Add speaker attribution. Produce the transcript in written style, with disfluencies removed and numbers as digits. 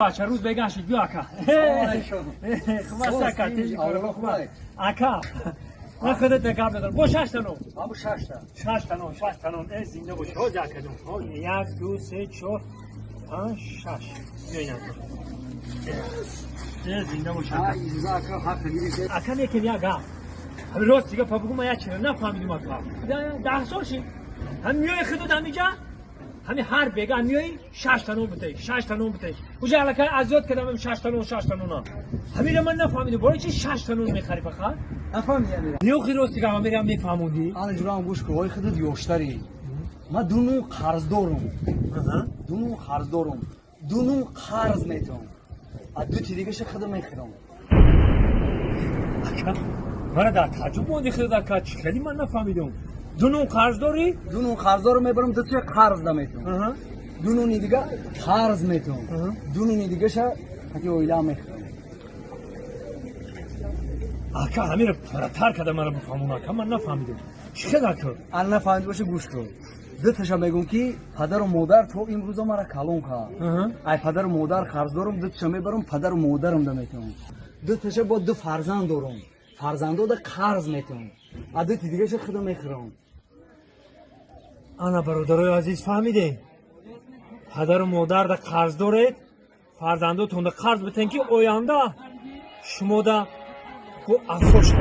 Speaker 1: بچه روز بگن شد بیا اکا خوب است اکا تیجی کنه خوب است اکا من خودت نگم ندارم با 6 تا نون
Speaker 2: همون 6 تا
Speaker 1: 6 تا نون ای زنده باشه ها جاکه دون 1 2 3 4 5 6 بیا این اکا زنده باشه
Speaker 2: ها اینجا که حق میگیری
Speaker 1: اکا میکنی اگه همین راست دیگه پا بگو من یک چیز نفهمیدم اکا 10 سال شد هم میای خودت همینجا همین هر بگه میای 6 تا نون بده 6 تا نون بده کجا علاقه ازیاد کردم 6 تا نون 6 تا نون همین من نفهمیدم برای چی 6 تا نون میخری فقط
Speaker 2: نفهمیدم
Speaker 1: نیو خیروس دیگه من میرم میفهموندی
Speaker 2: آن جورام گوش کو وای خودت یوشتری ما دونو قرض دارم دونو قرض دارم دونو قرض میتونم دو تی دیگه ش خودم میخرم
Speaker 1: من در تعجب موندی خدا که خیلی من نفهمیدم دونو قرض داری
Speaker 2: دونو قرض دارم میبرم دو تا قرض میتونم دونو دیگه قرض میتونم دونو دیگه ش حتی اویلا میخرم
Speaker 1: آکا همین رو پرتر کده من رو بفهمون آکا من نفهمیدم چه کرد
Speaker 2: الان نفهمید باشه گوش کن دو تاشا میگم که پدر و مادر تو امروز مرا کلون کرد ای پدر و مادر قرض دارم دو تاشا میبرم پدر و مادرم ده میتونم دو تاشا با دو فرزند دارم فرزندو ده قرض میتونم دو تی دیگه خود میخرم
Speaker 1: انا برادرای عزیز فهمیده پدر و مادر ده قرض دارید فرزنداتون ده قرض بتن که آینده شما ده کو افسوس